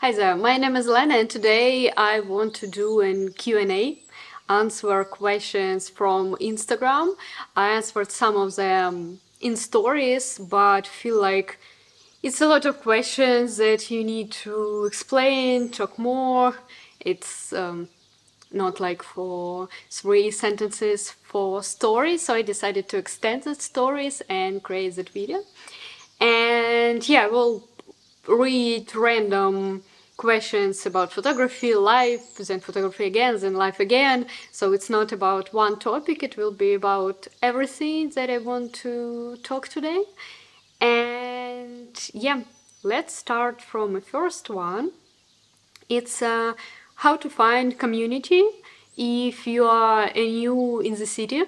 Hi there, my name is Elena and today I want to do a Q&A, answer questions from Instagram. I answered some of them in stories, but feel like it's a lot of questions that you need to explain, talk more. It's not like for 3 sentences for stories, so I decided to extend the stories and create that video. And yeah, we'll read random questions about photography, life, then photography again, then life again. So it's not about one topic, it will be about everything that I want to talk today. And yeah, let's start from the first one. It's how to find community if you are new in the city.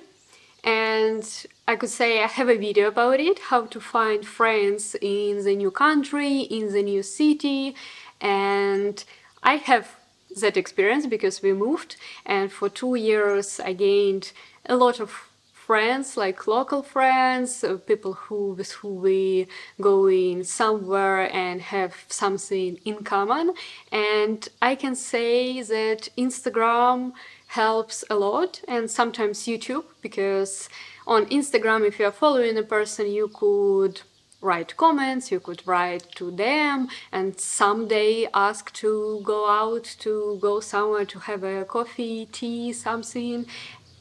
And I could say I have a video about it, how to find friends in the new country, in the new city. And I have that experience because we moved, and for 2 years I gained a lot of friends, like local friends, people with who we go in somewhere and have something in common. And I can say that Instagram helps a lot, and sometimes YouTube, because on Instagram, if you are following a person, you could write comments, you could write to them and someday ask to go out, to go somewhere to have a coffee, tea, something.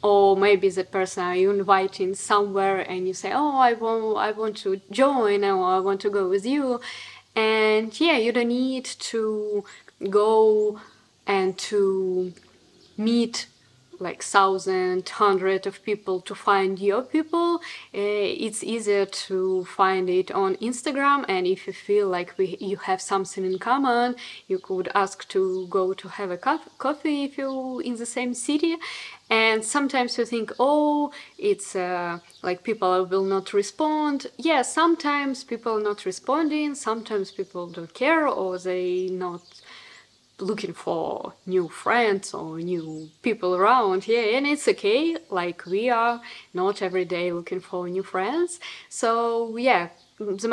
Or maybe the person you inviting somewhere and you say, oh, I want to join, or I want to go with you. And yeah, you don't need to go and to meet like 1,000, hundred of people to find your people. It's easier to find it on Instagram, and if you feel like you have something in common, you could ask to go to have a coffee if you're in the same city. And sometimes you think, oh, it's like people will not respond. Yeah, sometimes people are not responding, sometimes people don't care, or they not looking for new friends or new people around. Yeah, and it's okay, like we are not every day looking for new friends. So yeah, the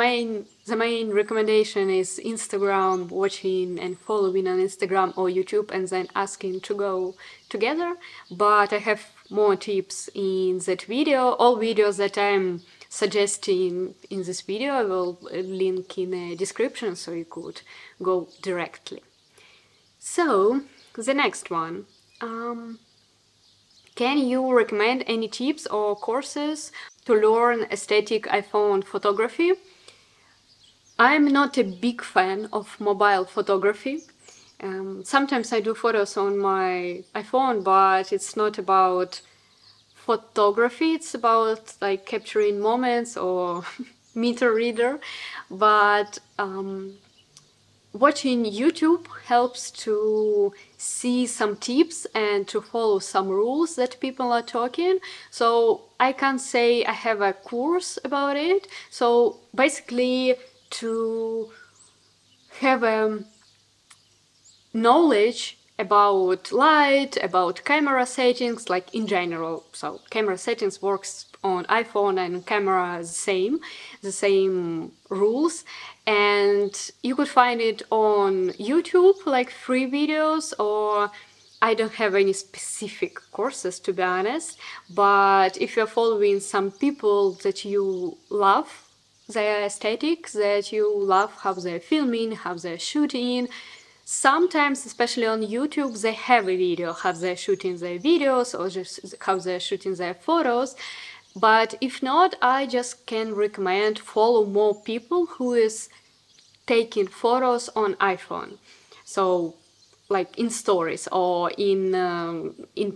main recommendation is Instagram, watching and following on Instagram or YouTube and then asking to go together. But I have more tips in that video. All videos that I'm suggesting in this video I will link in the description, so you could go directly. So, the next one. Can you recommend any tips or courses to learn aesthetic iPhone photography? I'm not a big fan of mobile photography. Sometimes I do photos on my iPhone, but it's not about photography, it's about like capturing moments or meter reader. But watching YouTube helps to see some tips and to follow some rules that people are talking. So I can't say I have a course about it. So basically, to have a knowledge about light, about camera settings, like in general. So camera settings works on iPhone and camera the same rules. And you could find it on YouTube, like free videos, or I don't have any specific courses, to be honest. But if you're following some people that you love, their aesthetic, that you love how they're filming, how they're shooting, sometimes, especially on YouTube, they have a video how they're shooting their videos or just how they're shooting their photos. But if not, I just can recommend follow more people who is taking photos on iPhone. So like in stories or in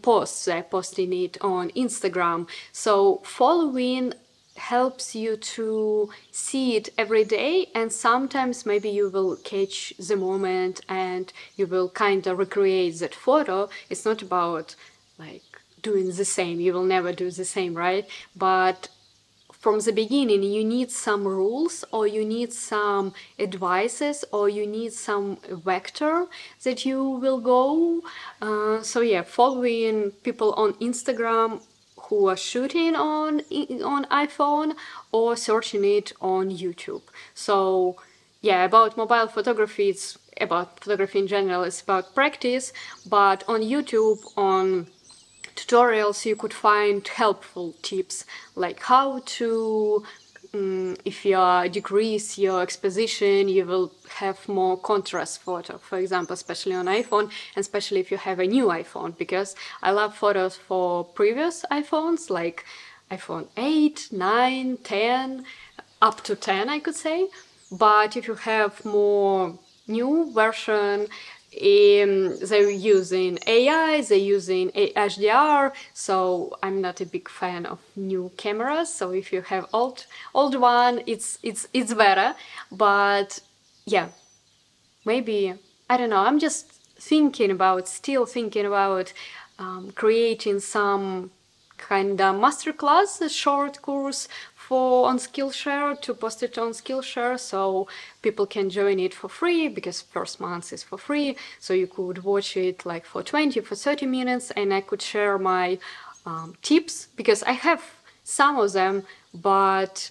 posts, they're posting it on Instagram. So following helps you to see it every day, and sometimes maybe you will catch the moment and you will kind of recreate that photo. It's not about like doing the same, you will never do the same, right? But from the beginning you need some rules, or you need some advices, or you need some vector that you will go. So yeah, following people on Instagram who are shooting on iPhone, or searching it on YouTube. So yeah, about mobile photography, it's about photography in general, it's about practice, but on YouTube, on tutorials, you could find helpful tips like how to, if you decrease your exposition, you will have more contrast photo, for example, especially on iPhone, and especially if you have a new iPhone, because I love photos for previous iPhones, like iPhone 8, 9, 10, up to 10, I could say. But if you have more new version, they're using AI, they're using HDR, so I'm not a big fan of new cameras. So if you have old one, it's better. But yeah, maybe, I don't know, I'm just still thinking about creating some kind of masterclass, a short course on Skillshare, to post it on Skillshare so people can join it for free, because first month is for free, so you could watch it like for 20, for 30 minutes, and I could share my tips, because I have some of them, but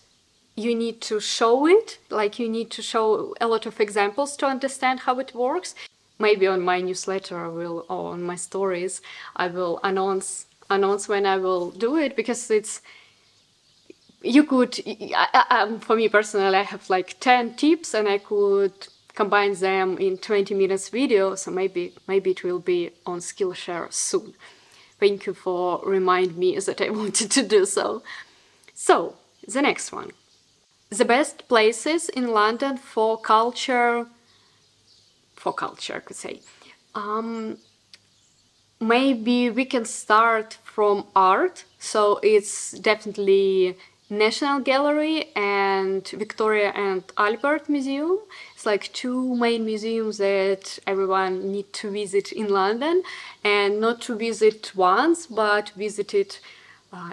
you need to show it, like you need to show a lot of examples to understand how it works. Maybe on my newsletter or on my stories I will announce when I will do it, because it's, you could, for me personally, I have like 10 tips and I could combine them in 20 minutes video, so maybe it will be on Skillshare soon. Thank you for reminding me that I wanted to do so. So, the next one. The best places in London for culture, I could say. Maybe we can start from art. So it's definitely National Gallery and Victoria and Albert Museum. It's like two main museums that everyone need to visit in London, and not to visit once, but visit it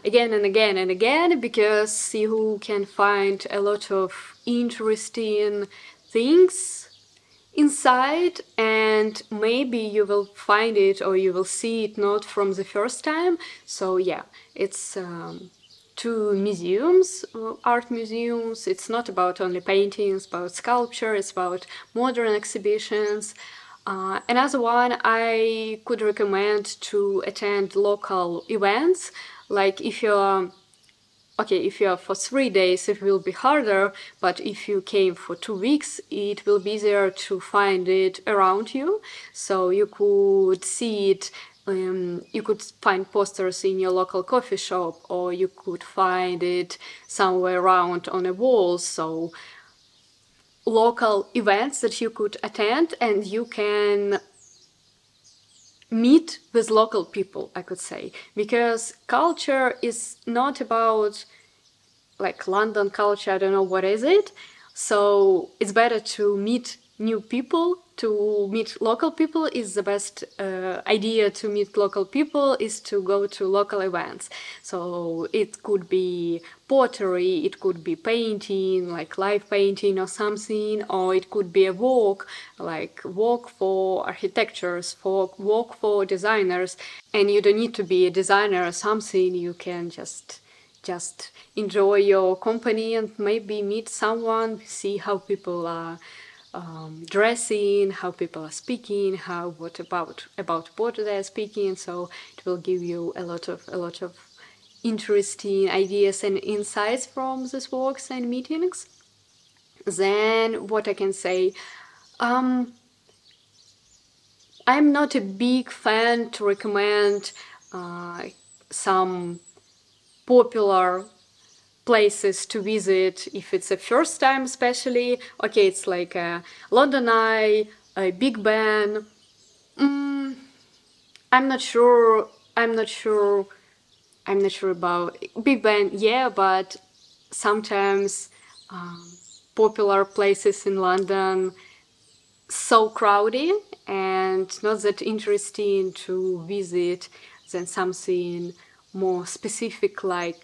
again and again and again, because you can find a lot of interesting things inside, and maybe you will find it or you will see it not from the first time. So yeah, it's two museums, art museums. It's not about only paintings, about sculpture, it's about modern exhibitions. Another one, I could recommend to attend local events, like if you're for 3 days it will be harder, but if you came for 2 weeks it will be easier to find it around you. So you could see it, you could find posters in your local coffee shop, or you could find it somewhere around on a wall. So local events that you could attend, and you can meet with local people, I could say, because culture is not about like London culture, I don't know what is it. So it's better to meet new people, to meet local people is the best idea. To meet local people is to go to local events. So it could be pottery, it could be painting, like live painting or something, or it could be a walk, like walk for architectures, walk for designers. And you don't need to be a designer or something, you can just enjoy your company and maybe meet someone, see how people are dressing, how people are speaking, what about what they're speaking. So it will give you a lot of interesting ideas and insights from these walks and meetings. Then what I can say, I'm not a big fan to recommend some popular places to visit if it's a first time, especially. Okay, it's like London Eye, Big Ben. I'm not sure about Big Ben, yeah, but sometimes popular places in London so crowded and not that interesting to visit than something more specific, like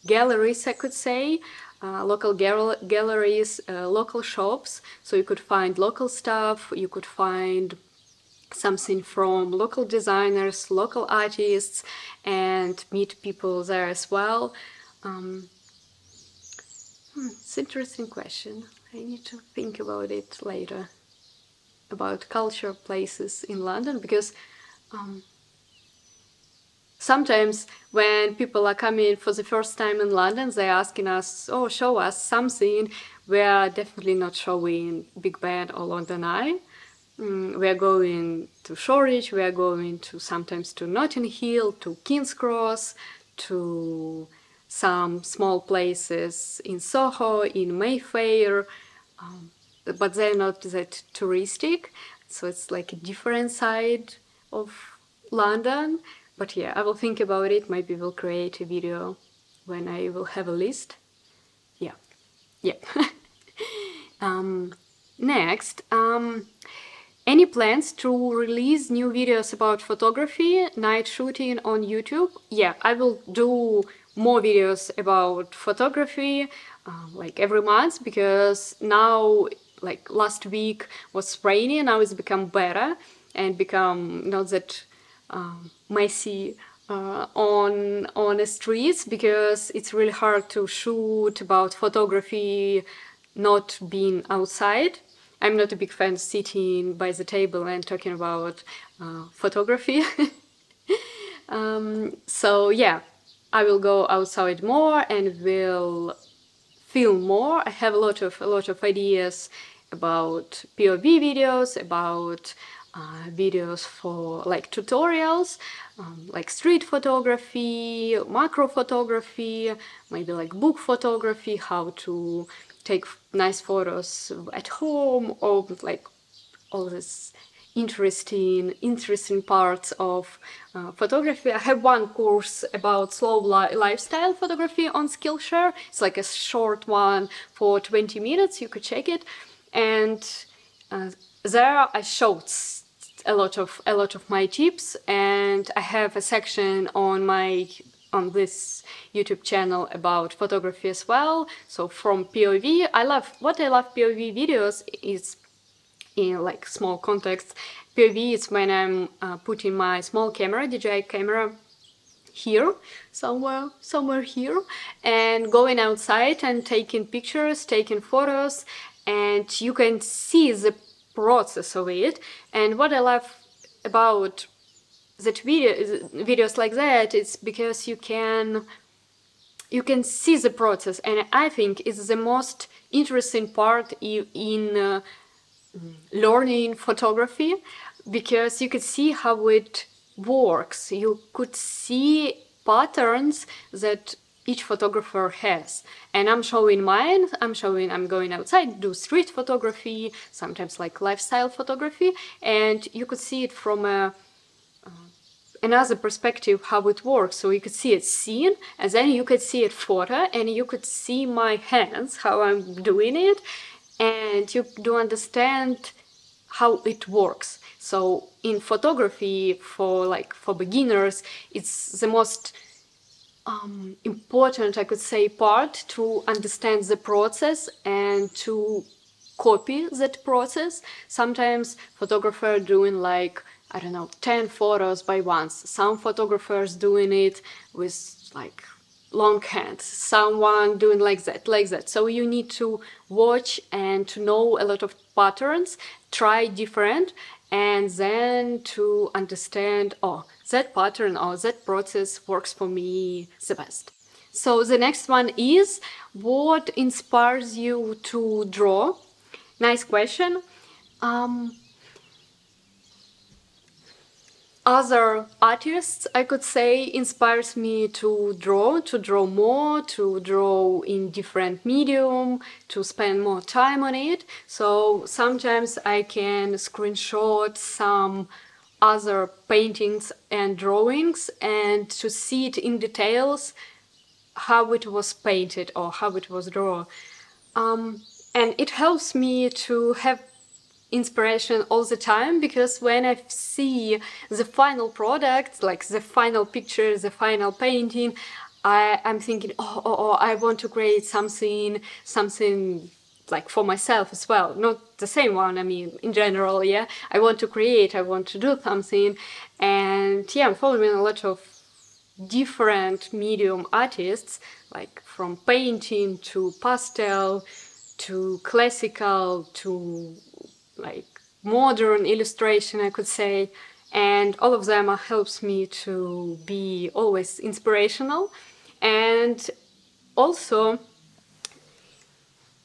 galleries, I could say, local galleries, local shops. So you could find local stuff, you could find something from local designers, local artists, and meet people there as well. It's an interesting question. I need to think about it later. about culture places in London, because sometimes when people are coming for the first time in London, they're asking us, oh, show us something. We are definitely not showing Big Ben or London Eye. We are going to Shoreditch, we are going to sometimes to Notting Hill, to King's Cross, to some small places in Soho, in Mayfair, but they're not that touristic, so it's like a different side of London. But yeah, I will think about it. Maybe we'll create a video when I will have a list. Yeah, yeah. Next, any plans to release new videos about photography, night shooting on YouTube? Yeah, I will do more videos about photography like every month, because now, like last week was rainy, now it's become better and become not that messy on the streets, because it's really hard to shoot about photography not being outside. I'm not a big fan sitting by the table and talking about photography. So yeah, I will go outside more and will film more. I have a lot of ideas about POV videos, about videos for like tutorials, like street photography, macro photography, maybe like book photography, how to take nice photos at home, or like all this interesting parts of photography. I have one course about slow lifestyle photography on Skillshare. It's like a short one for 20 minutes. You could check it, and there I showed a lot of my tips, and I have a section on this YouTube channel about photography as well. So from POV, what I love POV videos is, in like small context, POV is when I'm putting my small camera, DJI camera, here, somewhere here, and going outside and taking pictures, taking photos, and you can see the process of it. And what I love about that videos like that is because you can see the process, and I think it's the most interesting part in learning photography, because you could see how it works. You could see patterns that each photographer has, and I'm showing mine. I'm going outside, do street photography, sometimes like lifestyle photography, and you could see it from another perspective how it works. So you could see it seen, and then you could see it photo, and you could see my hands, how I'm doing it, and you do understand how it works. So in photography, for beginners, it's the most important, I could say, part to understand the process and to copy that process. Sometimes photographers doing like, I don't know, 10 photos by once. Some photographers doing it with like long hands, someone doing like that. So you need to watch and to know a lot of patterns, try different, and then to understand, oh, that pattern or that process works for me the best. So the next one is, what inspires you to draw? Nice question. Other artists, I could say, inspires me to draw more, to draw in different medium, to spend more time on it. So sometimes I can screenshot some other paintings and drawings and to see it in details, how it was painted or how it was drawn. And it helps me to have inspiration all the time, because when I see the final product, like the final picture, the final painting, I'm thinking, oh, I want to create something like for myself as well. Not the same one, I mean, in general, yeah. I want to create, I want to do something. And yeah, I'm following a lot of different medium artists, like from painting to pastel to classical to like modern illustration, I could say, and all of them helps me to be always inspirational. And also,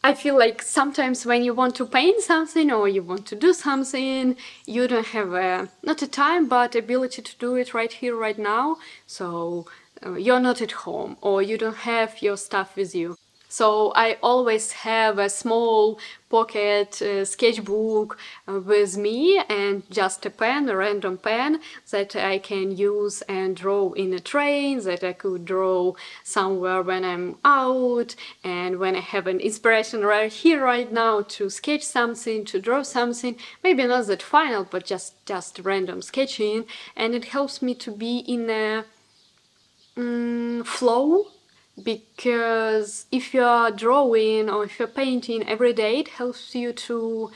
I feel like sometimes when you want to paint something or you want to do something, you don't have not a time but ability to do it right here, right now. So you're not at home or you don't have your stuff with you. So I always have a small pocket sketchbook with me and just a pen, a random pen that I can use and draw in a train, that I could draw somewhere when I'm out and when I have an inspiration right here, right now to sketch something, to draw something, maybe not that final, but just random sketching, and it helps me to be in a flow. Because if you're drawing or if you're painting every day, it helps you to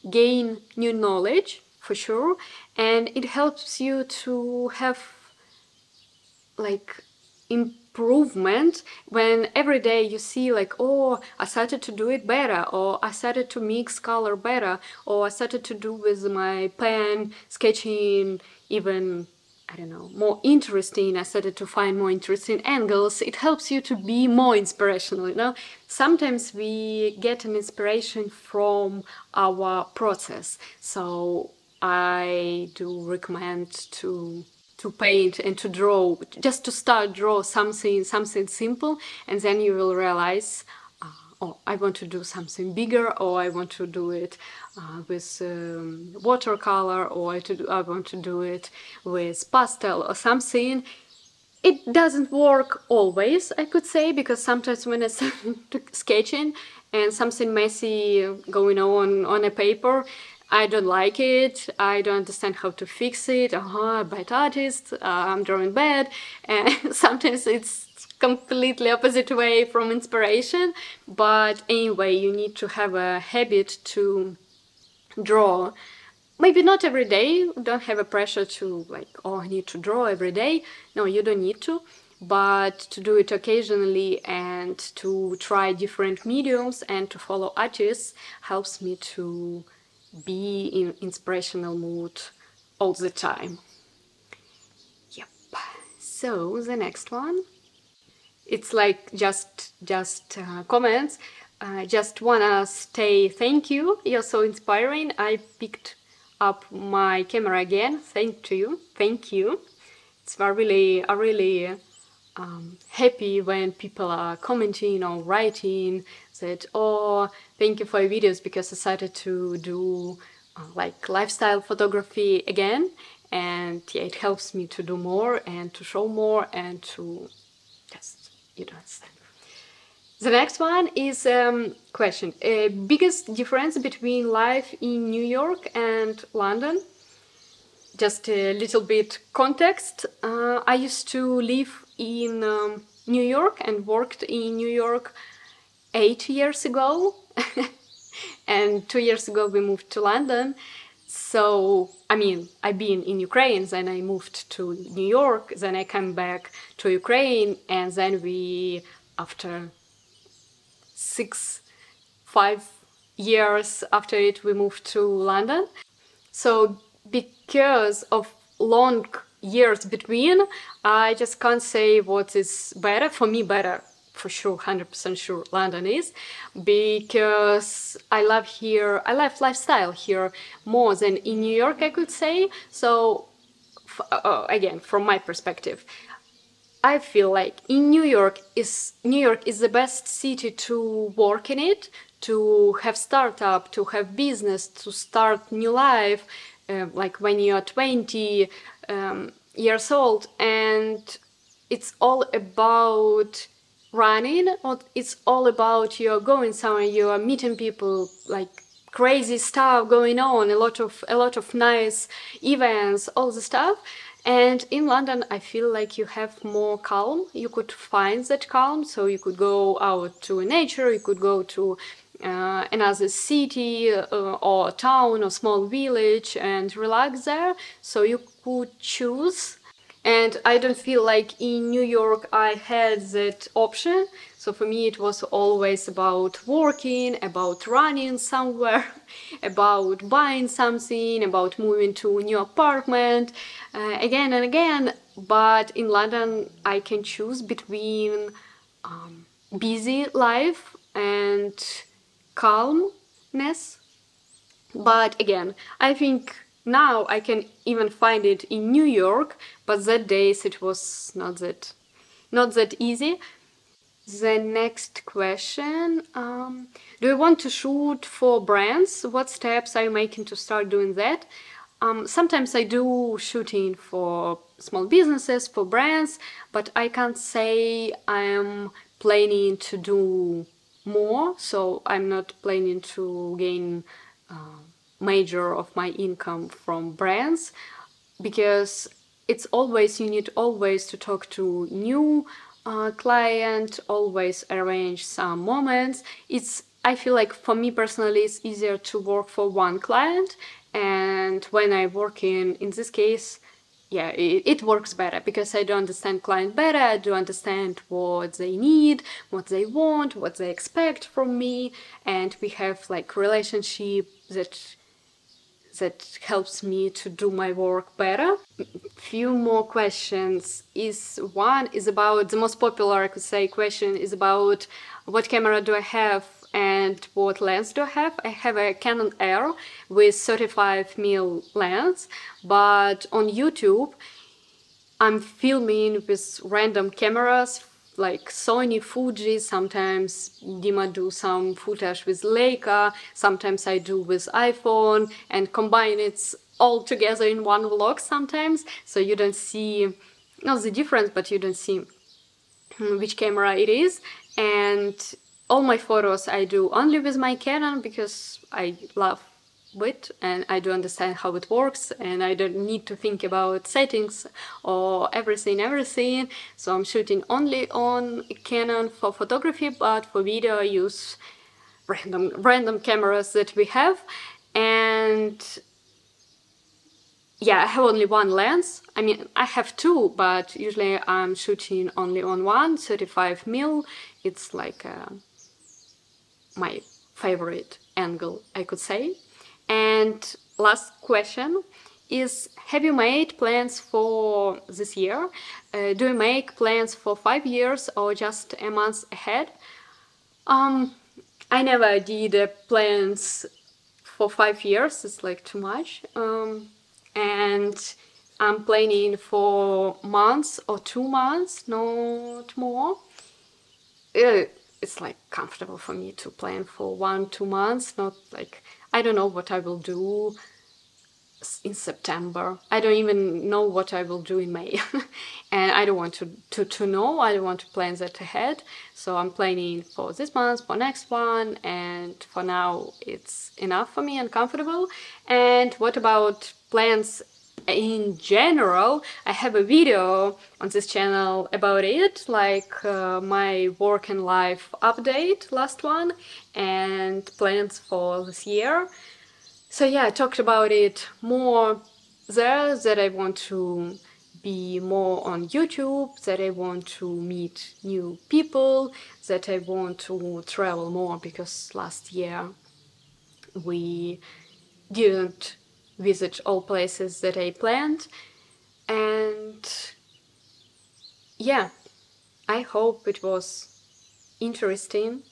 gain new knowledge, for sure, and it helps you to have like improvement when every day you see like, oh, I started to do it better, or I started to mix color better, or I started to do with my pen sketching even, I don't know, more interesting. I started to find more interesting angles. It helps you to be more inspirational, you know. Sometimes we get an inspiration from our process. So I do recommend to paint and to draw, just to start draw something simple, and then you will realize, oh, I want to do something bigger, or I want to do it with watercolor, or I want to do it with pastel or something. It doesn't work always, I could say, because sometimes when I start sketching and something messy going on a paper, I don't like it, I don't understand how to fix it, bad artist, I'm drawing bad, and sometimes it's completely opposite way from inspiration. But anyway, you need to have a habit to draw. Maybe not every day, don't have a pressure to like, oh, I need to draw every day. No, you don't need to, but to do it occasionally and to try different mediums and to follow artists helps me to be in inspirational mood all the time. Yep. So the next one, it's like just comments. Just wanna say thank you. You're so inspiring. I picked up my camera again. Thank you. Thank you. It's really happy when people are commenting or writing that, oh, thank you for your videos, because I started to do like lifestyle photography again, and yeah, it helps me to do more and to show more and to just, you don't understand. The next one is question. Biggest difference between life in New York and London? Just a little bit context. I used to live in New York and worked in New York 8 years ago. And 2 years ago we moved to London. So, I mean, I've been in Ukraine, then I moved to New York, then I came back to Ukraine, and then we, after 5 years after it, we moved to London. So because of long years between, I just can't say what is better. For me, better, for sure, 100% sure, London is, because I love here, I love lifestyle here more than in New York, I could say. So again, from my perspective, I feel like in New York is the best city to work in it, to have startup, to have business, to start new life, like when you are 20 years old, and it's all about running, or it's all about you're going somewhere, you are meeting people, like crazy stuff going on, a lot of nice events, all the stuff. And in London, I feel like you have more calm. You could find that calm, so you could go out to nature, you could go to another city or town or small village and relax there. So you could choose. And I don't feel like in New York I had that option. So for me it was always about working, about running somewhere, about buying something, about moving to a new apartment, again and again. But in London I can choose between busy life and calmness. But again, I think now I can even find it in New York, but that days it was not that easy. The next question, do you want to shoot for brands? What steps are you making to start doing that? Sometimes I do shooting for small businesses, for brands, but I can't say I'm planning to do more, so I'm not planning to gain major of my income from brands, because it's always, you need always to talk to new client, always arrange some moments. I feel like for me personally it's easier to work for one client, and when I work in this case, yeah, it works better because I do understand client better, I do understand what they need, what they want, what they expect from me, and we have like relationship that helps me to do my work better. Few more questions. One is about the most popular, I could say, question is about what camera do I have and what lens do I have. I have a Canon R with 35mm lens, but on YouTube I'm filming with random cameras like Sony, Fuji, sometimes Dima do some footage with Leica, sometimes I do with iPhone, and combine it all together in one vlog sometimes, so you don't see, not the difference, but you don't see which camera it is. And all my photos I do only with my Canon because I love it and I do understand how it works and I don't need to think about settings or everything. So I'm shooting only on Canon for photography, but for video I use random cameras that we have. And yeah, I have only one lens. I mean, I have two, but usually I'm shooting only on one, 35mm. It's like my favorite angle, I could say. And last question is, have you made plans for this year? Do you make plans for 5 years or just a month ahead? I never did plans for 5 years, it's like too much. And I'm planning for months or 2 months, not more. It's like comfortable for me to plan for 1-2 months, not like I don't know what I will do in September. I don't even know what I will do in May. And I don't want to know, I don't want to plan that ahead. So I'm planning for this month, for next one, and for now it's enough for me and comfortable. And what about plans in general? I have a video on this channel about it, like my work and life update, last one, and plans for this year. So yeah, I talked about it more there, that I want to be more on YouTube, that I want to meet new people, that I want to travel more, because last year we didn't visit all places that I planned. And yeah, I hope it was interesting.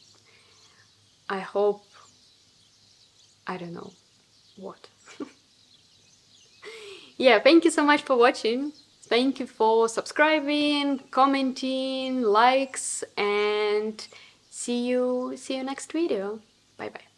I hope, I don't know what. Yeah, thank you so much for watching. Thank you for subscribing, commenting, likes, and see you next video. Bye bye.